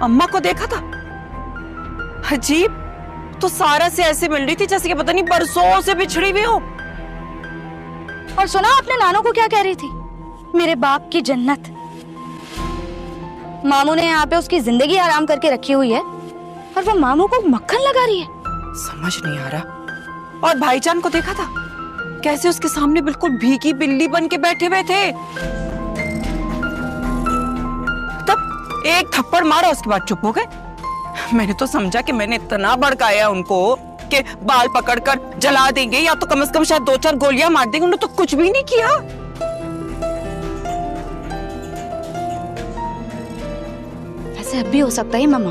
अम्मा को देखा था? अजीब, तो सारा से ऐसे मिल रही थी जैसे कि पता नहीं बरसों से बिछड़ी हुई हो। और सुना आपने नानू को क्या कह रही थी? मेरे बाप की जन्नत। मामू ने यहाँ पे उसकी जिंदगी आराम करके रखी हुई है और वो मामू को मक्खन लगा रही है। समझ नहीं आ रहा। और भाईजान को देखा था कैसे उसके सामने बिल्कुल भीगी बिल्ली बन के बैठे हुए थे। तब एक थप्पड़ मारा, उसके बाद चुप हो गए। मैंने तो समझा कि मैंने इतना भड़काया उनको कि बाल पकड़कर जला देंगे या तो कम से कम शायद 2-4 गोलियां मार देंगे। उन्होंने तो कुछ भी नहीं किया। ऐसे अब भी हो सकता है मामा,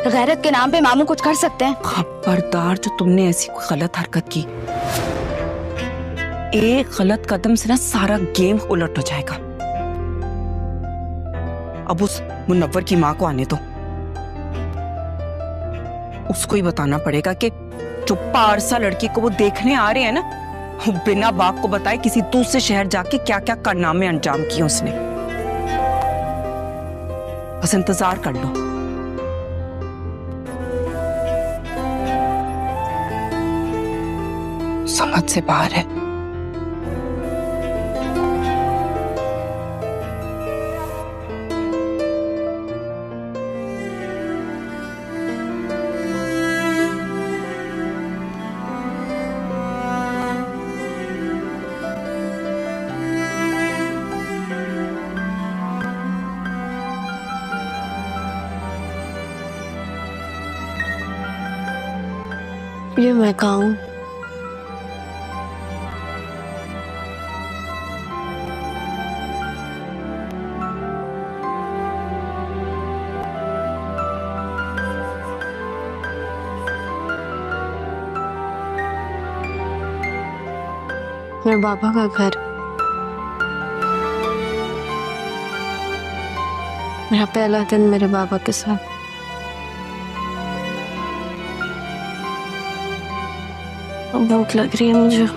गैरत के नाम पे मामू कुछ कर सकते हैं। खबरदार, जो तुमने ऐसी कोई गलत हरकत की, एक गलत कदम से ना सारा गेम उलट हो जाएगा। अब उस मुनव्वर की माँ को आने दो, उसको ही बताना पड़ेगा कि जो पारसा लड़की को वो देखने आ रहे हैं ना, वो बिना बाप को बताए किसी दूसरे शहर जाके क्या क्या कारनामे अंजाम किए उसने। बस इंतजार कर लो। समझ से बाहर है। ये मैं कहाँ हूँ? मेरे बाबा का घर, मेरा पहला दिन मेरे बाबा के साथ। भूख लग रही है मुझे।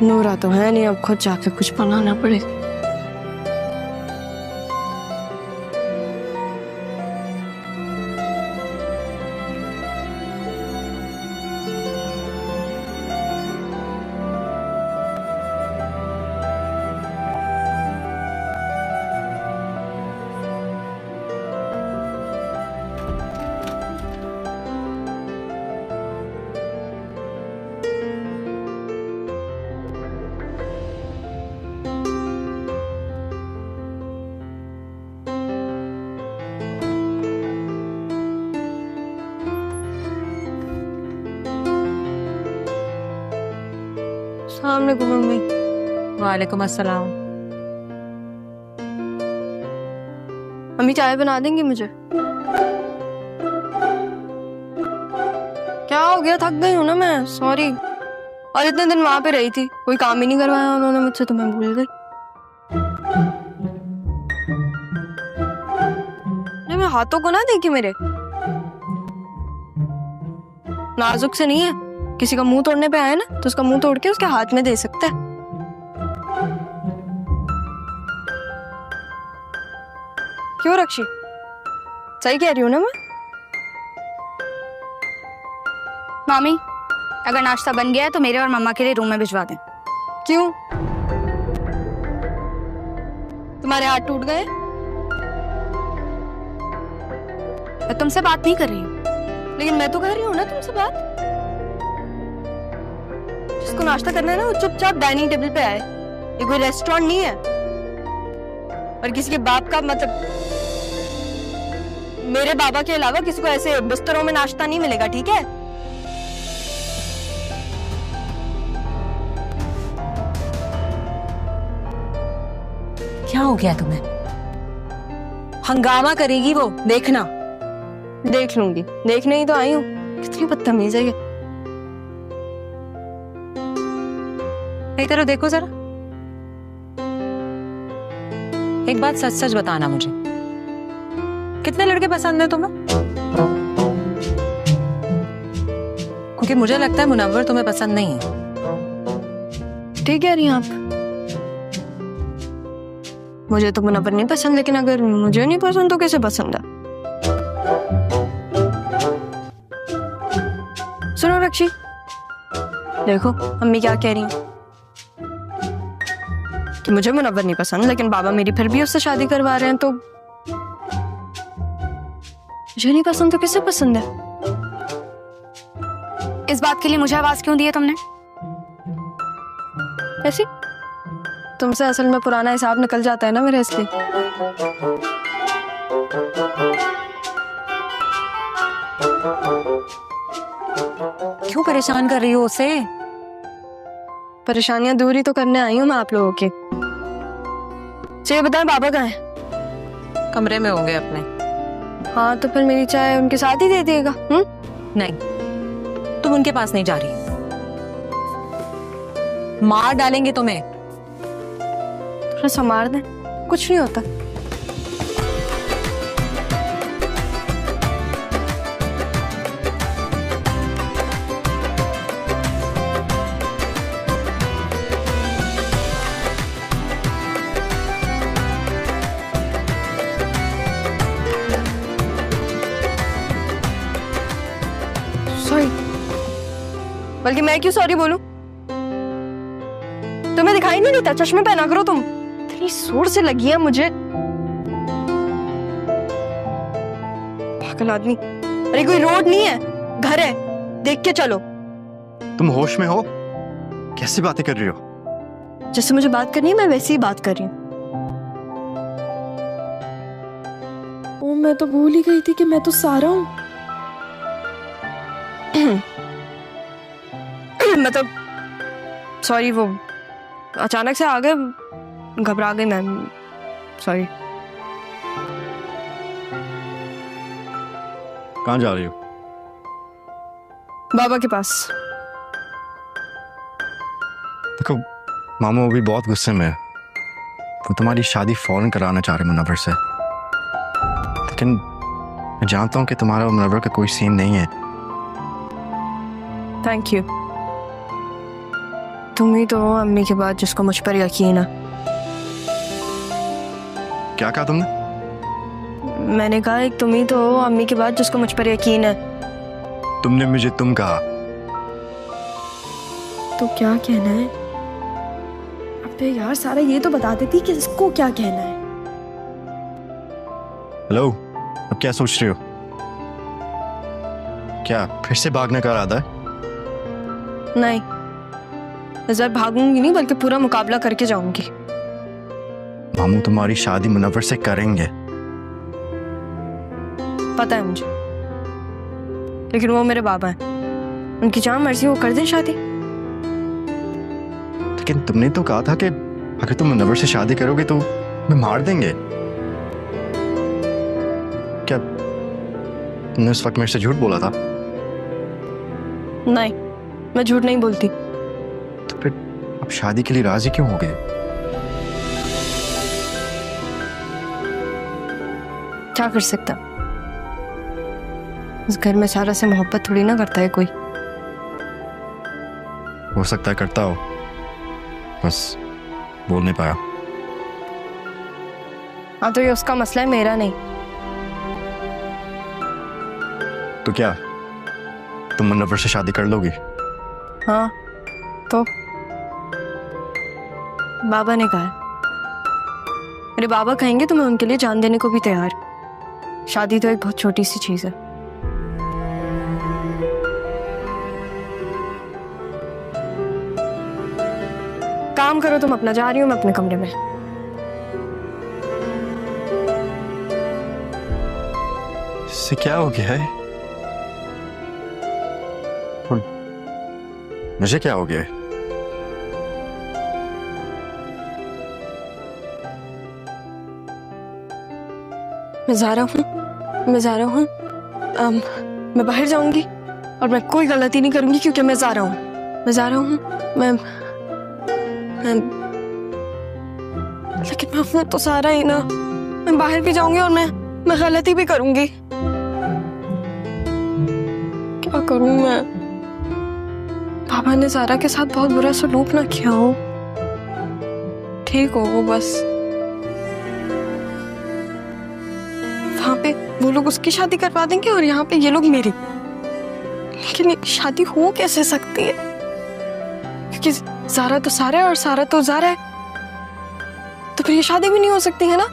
नूरा तो है नहीं, अब खुद जाके कुछ बनाना पड़ेगा। अस्सलाम वालेकुम मम्मी। वालेकुम अस्सलाम। मम्मी चाय बना देंगी मुझे? क्या हो गया, थक गई हूँ ना मैं, सॉरी। और इतने दिन वहां पे रही थी, कोई काम ही नहीं करवाया उन्होंने मुझसे, तो मैं भूल गई। अरे मैं हाथों को ना देखी मेरे, नाजुक से नहीं है। किसी का मुंह तोड़ने पे आया ना तो उसका मुंह तोड़ के उसके हाथ में दे सकता है। क्यों रक्षी, सही कह रही हूँ ना मैं? मामी, अगर नाश्ता बन गया है तो मेरे और मम्मा के लिए रूम में भिजवा दें। क्यों, तुम्हारे हाथ टूट गए? मैं तुमसे बात नहीं कर रही हूँ। लेकिन मैं तो कर रही हूँ ना तुमसे बात। जिसको नाश्ता करना है ना वो चुपचाप डाइनिंग टेबल पे आए। ये कोई रेस्टोरेंट नहीं है और किसी के बाप का मतलब, मेरे बाबा के अलावा किसी को ऐसे बिस्तरों में नाश्ता नहीं मिलेगा, ठीक है? क्या हो गया तुम्हें? हंगामा करेगी वो, देखना। देख लूंगी, देखने ही तो आई हूँ। कितनी बदतमीज है ये। एक तरह देखो जरा, एक बात सच सच बताना मुझे, कितने लड़के पसंद है तुम्हें? क्योंकि मुझे लगता है मुनव्वर तुम्हें पसंद नहीं है। ठीक कह रही हैं आप। मुझे तो मुनव्वर नहीं पसंद, लेकिन अगर मुझे नहीं पसंद तो किसे पसंद है? सुनो रक्षी, देखो अम्मी क्या कह रही हैं कि मुझे मुनव्वर नहीं पसंद, लेकिन बाबा मेरी फिर भी उससे शादी करवा रहे हैं, तो मुझे नहीं पसंद तो किसे पसंद है? इस बात के लिए मुझे आवाज क्यों दी है तुमने? ऐसी तुमसे असल में पुराना हिसाब निकल जाता है ना मेरा, इसलिए। क्यों परेशान कर रही हो उसे? परेशानियां दूर ही तो करने आई हूँ मैं आप लोगों की। चलिए बताएं, बाबा कहाँ है? कमरे में होंगे अपने। हाँ तो फिर मेरी चाय उनके साथ ही दे दिएगा। नहीं, तुम उनके पास नहीं जा रही, मार डालेंगे तुम्हें। थोड़ा संभाल दें, कुछ नहीं होता। सॉरी, बल्कि मैं क्यों सॉरी बोलूं? तुम्हें दिखाई नहीं देता? चश्मे पहना करो तुम, इतनी जोर से लगी है मुझे। पागल आदमी। अरे कोई रोड नहीं है, घर है, देख के चलो। तुम होश में हो? कैसी बातें कर रही हो? जैसे मुझे बात करनी है मैं वैसे ही बात कर रही हूँ। ओ, मैं तो भूल ही गई थी कि मैं तो सारा हूँ। मतलब सॉरी, वो अचानक से आ गए, घबरा गई मैम, सॉरी। कहाँ जा रही हो? बाबा के पास। देखो मामू अभी बहुत गुस्से में है, वो तुम्हारी शादी फौरन कराना चाह रहे मुनव्वर से, लेकिन मैं जानता हूँ कि तुम्हारा और मुनव्वर का कोई सीन नहीं है। Thank you. तुम ही तो हो अम्मी के बाद जिसको मुझ पर यकीन है। क्या कहा तुमने? मैंने कहा एक तुम ही तो हो अम्मी के बाद जिसको मुझ पर यकीन है। तुमने मुझे तुम कहा। तो क्या कहना है? अबे यार सारा ये तो बता देती कि इसको क्या कहना है। हेलो, अब क्या सोच रही हो? क्या फिर से भागने का इरादा है? नहीं, इस बार भागूंगी नहीं, बल्कि पूरा मुकाबला करके जाऊंगी। मामू तुम्हारी शादी मुनव्वर से करेंगे। पता है मुझे, लेकिन वो मेरे बाबा हैं, उनकी जहाँ मर्जी वो कर दें शादी। लेकिन तुमने तो कहा था कि अगर तुम मुनव्वर से शादी करोगे तो मैं मार देंगे। क्या तुमने उस वक्त मेरे से झूठ बोला था? नहीं, मैं झूठ नहीं बोलती। तो फिर अब शादी के लिए राजी क्यों हो गए? क्या कर सकता, इस घर में सारा से मोहब्बत थोड़ी ना करता है कोई। हो सकता है करता हो, बस बोल नहीं पाया। हाँ तो ये उसका मसला है, मेरा नहीं। तो क्या तुम मुनव्वर से शादी कर लोगी? हाँ तो बाबा ने कहा है, मेरे बाबा कहेंगे तो मैं उनके लिए जान देने को भी तैयार। शादी तो एक बहुत छोटी सी चीज है। काम करो तुम अपना, जा रही हूँ मैं अपने कमरे में। इससे क्या हो गया है? और मुझे क्या हो गया है? मैं जा रहा हूँ, मैं जा रहा हूँ। मैं बाहर जाऊंगी और मैं कोई गलती नहीं करूंगी, क्योंकि मैं जा रहा हूँ, मैं जा रहा हूँ। मैं लेकिन मैं हूँ तो सारा ही ना। मैं बाहर भी जाऊंगी और मैं गलती भी करूंगी। क्या करूं मैं? पापा ने सारा के साथ बहुत बुरा सलूक ना किया हो, ठीक हो वो बस। वो लोग उसकी शादी करवा देंगे और यहाँ पे ये लोग मेरी। लेकिन ये शादी हो कैसे सकती है? क्योंकि ज़ारा तो सारा है और सारा तो ज़ारा है, तो फिर ये शादी भी नहीं हो सकती है ना।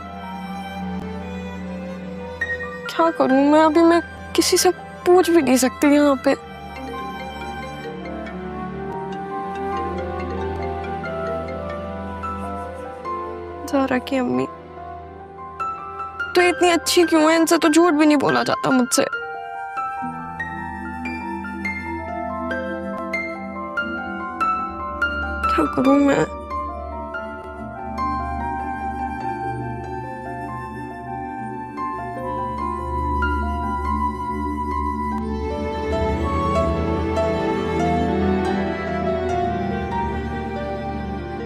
क्या करूं मैं अभी? मैं किसी से पूछ भी नहीं सकती यहाँ पे। ज़ारा की अम्मी तो इतनी अच्छी क्यों है? इनसे तो झूठ भी नहीं बोला जाता मुझसे। क्या करूं मैं?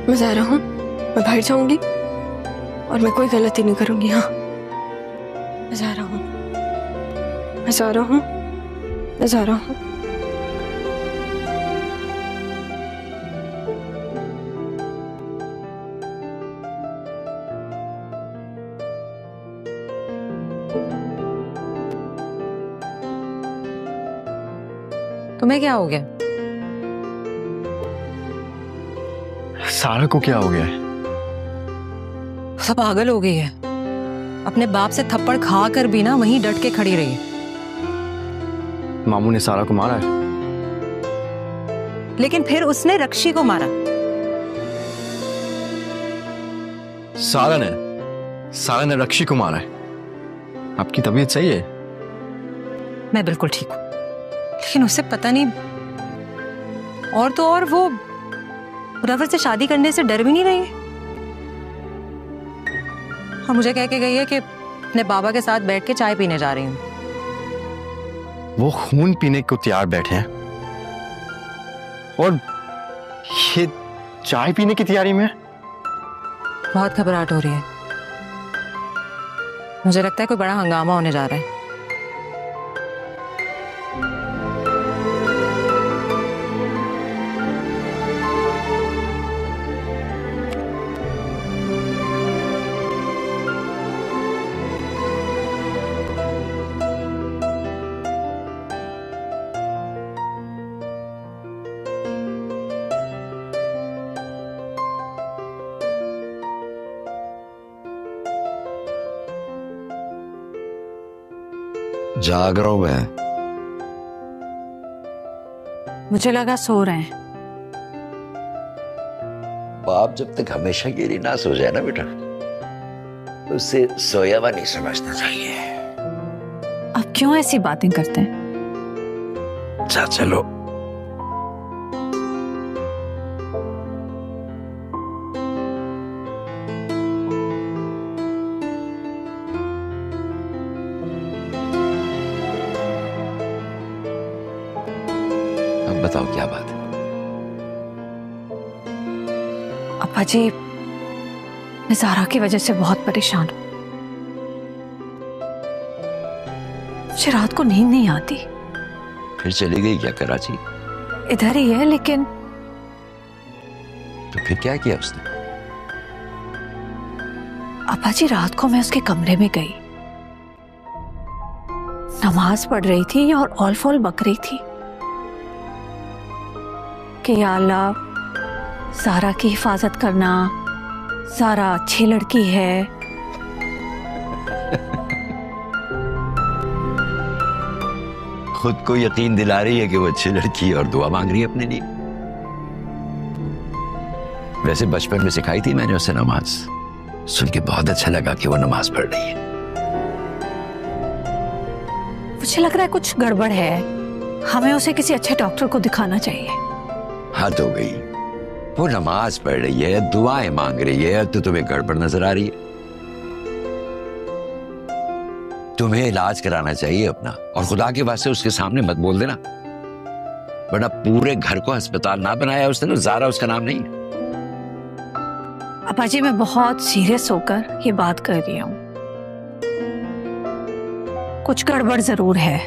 मैं ज़ारा हूँ, मैं बाहर जाऊंगी और मैं कोई गलती नहीं करूंगी। हाँ, मैं ज़ारा हूँ, मैं ज़ारा हूँ, मैं ज़ारा हूँ। तुम्हें क्या हो गया? सारा को क्या हो गया है? सब पागल हो गई है। अपने बाप से थप्पड़ खा कर भी ना वहीं डट के खड़ी रही। मामू ने सारा को मारा है। लेकिन फिर उसने रक्षी को मारा। सारा ने रक्षी को मारा है। आपकी तबीयत सही है? मैं बिल्कुल ठीक हूँ, लेकिन उसे पता नहीं। और तो और वो रवर से शादी करने से डर भी नहीं रही है। और मुझे कह के गई है कि अपने बाबा के साथ बैठ के चाय पीने जा रही हूँ। वो खून पीने को तैयार बैठे हैं और ये चाय पीने की तैयारी में। बहुत घबराहट हो रही है। मुझे लगता है कोई बड़ा हंगामा होने जा रहा है। जाग रहा हूं मैं। मुझे लगा सो रहे हैं। बाप जब तक हमेशा के लिए ना सो जाए ना बेटा, तो उसे सोया हुआ नहीं समझना चाहिए। अब क्यों ऐसी बातें करते हैं? अच्छा चलो। अब बताओ क्या बात है? अप्पा जी, मैं ज़ारा की वजह से बहुत परेशान हूँ। मुझे रात को नींद नहीं आती। फिर चली गई क्या कराची? इधर ही है, लेकिन तो फिर क्या किया उसने? अप्पा जी, रात को मैं उसके कमरे में गई, नमाज पढ़ रही थी और ऑल फॉल बक रही थी कि या अल्लाह, ज़ारा की हिफाजत करना, ज़ारा अच्छी लड़की है। खुद को यकीन दिला रही है कि वो अच्छी लड़की है और दुआ मांग रही है अपने लिए। वैसे बचपन में सिखाई थी मैंने उसे नमाज, सुन के बहुत अच्छा लगा कि वो नमाज पढ़ रही है। मुझे लग रहा है कुछ गड़बड़ है। हमें उसे किसी अच्छे डॉक्टर को दिखाना चाहिए। हद हो गई। वो नमाज पढ़ रही है, दुआएं मांग रही है, तो तुम्हें गड़बड़ नजर आ रही है। तुम्हें इलाज कराना चाहिए अपना, और खुदा के वास्ते उसके सामने मत बोल देना, वरना पूरे घर को अस्पताल ना बनाया उसने तो ज़ारा उसका नाम नहीं है। अप्पा जी, मैं बहुत सीरियस होकर ये बात कर रही हूँ। कुछ गड़बड़ जरूर है।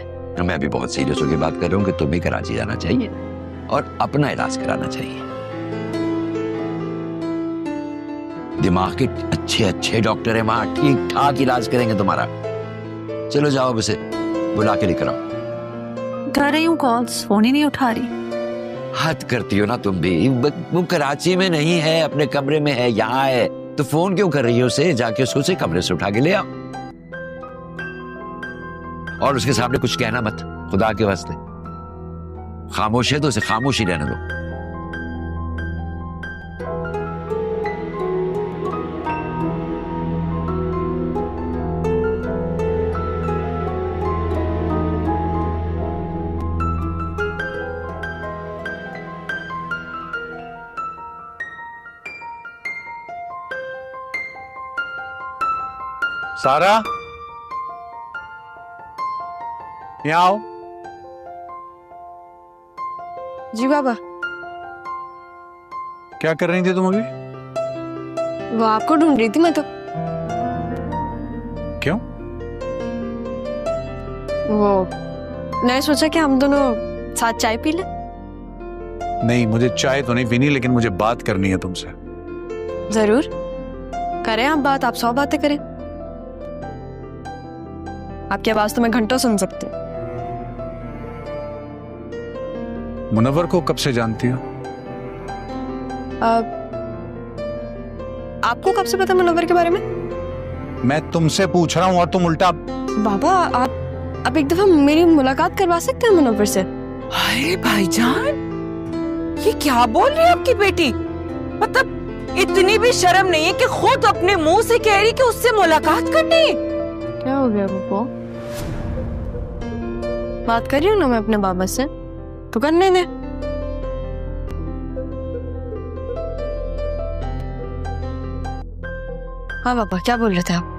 मैं भी बहुत सीरियस होकर बात कर रहा हूँ कि तुम्हें कराची जाना चाहिए और अपना इलाज कराना चाहिए। दिमाग के अच्छे अच्छे डॉक्टर हैं वहां, ठीक ठाक इलाज करेंगे तुम्हारा। चलो जाओ, उसे बुला के लेकर आओ। कर रही हूँ कॉल्स, फोन ही नहीं उठा रही। हद करती हो ना तुम भी। वो कराची में नहीं है, अपने कमरे में है, यहाँ है, तो फोन क्यों कर रही हो उसे? जाके उसको कमरे से उठा के ले आओ। और उसके सामने कुछ कहना मत, खुदा के वास्ते। खामोश है तो उसे खामोश ही रहने दो। सारा, यहाँ आओ। जी बाबा। क्या कर रही थी तुम अभी? वो आपको ढूंढ रही थी मैं तो। क्यों? वो मैंने सोचा कि हम दोनों साथ चाय पी ले। नहीं, मुझे चाय तो नहीं पीनी, लेकिन मुझे बात करनी है तुमसे। जरूर करें आप बात, आप 100 बातें करें। आपकी आवाज तो मैं घंटों सुन सकती हूँ। मुनव्वर को कब से जानती हो? आपको कब से पता मुनव्वर के बारे में? मैं तुमसे पूछ रहा हूँ और तुम उल्टा। बाबा आप एक दफा मेरी मुलाकात करवा सकते हैं मुनव्वर से? अरे भाईजान, ये क्या बोल रही है आपकी बेटी? मतलब इतनी भी शर्म नहीं है कि खुद अपने मुंह से कह रही कि उससे मुलाकात करनी। क्या हो गया वो? बात कर रही हूँ ना मैं अपने बाबा से, तो करने दे। हाँ बाबा, क्या बोल रहे थे आप?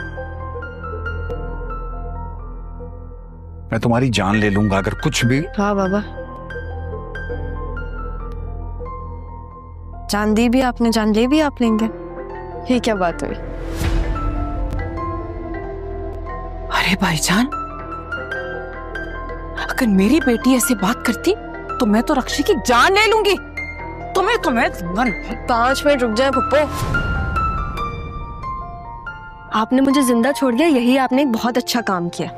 मैं तुम्हारी जान ले लूंगा अगर कुछ भी। हाँ बाबा, जान दी भी आपने, जान ले भी आप लेंगे। ये क्या बात हुई? अरे भाईजान, अगर मेरी बेटी ऐसे बात करती तो मैं तो रक्षी की जान ले लूंगी। तुम्हें 5 मिनट रुक जाए पप्पो। आपने मुझे जिंदा छोड़ दिया, यही आपने एक बहुत अच्छा काम किया।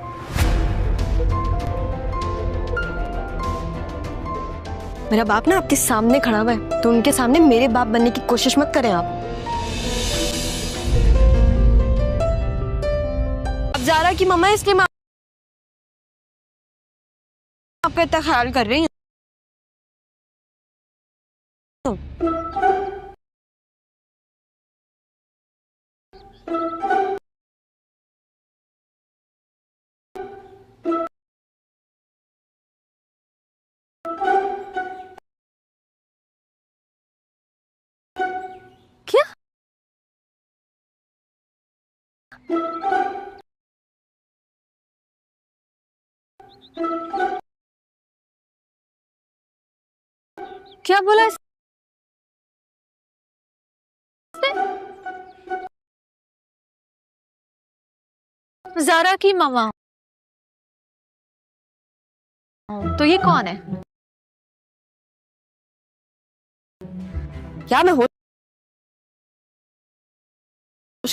मेरा बाप ना आपके सामने खड़ा हुआ है, तो उनके सामने मेरे बाप बनने की कोशिश मत करें आप। अब ज़ारा की मम्मा, इसलिए मैं आपका इतना ख्याल कर रही हूँ। क्या? क्या बोला इसने? ज़ारा की मम्मा। तो ये कौन है? या मैं होश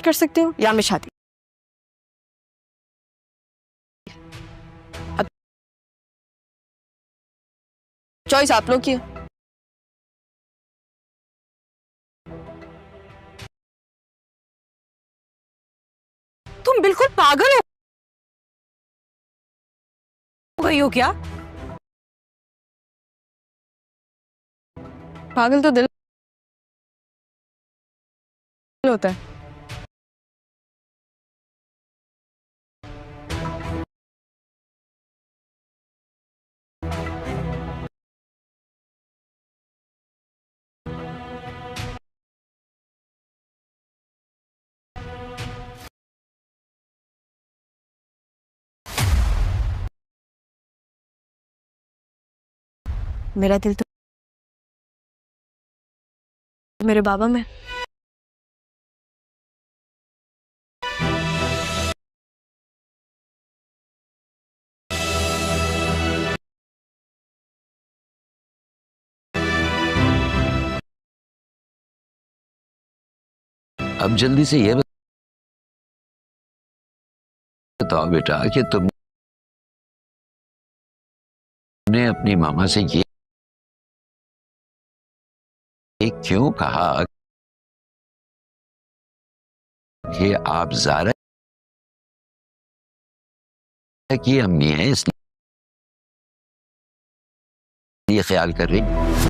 कर सकती हूँ या मैं शादी। अब चॉइस आप लोग की है। तुम बिल्कुल पागल हो गई हो क्या? पागल तो दिल होता है। मेरा दिल तो मेरे बाबा में। अब जल्दी से ये बताओ बेटा कि तुम अपनी मामा से ये क्यों कहा कि आप ज़ारा की अम्मी हैं, इसलिए ख्याल कर रही?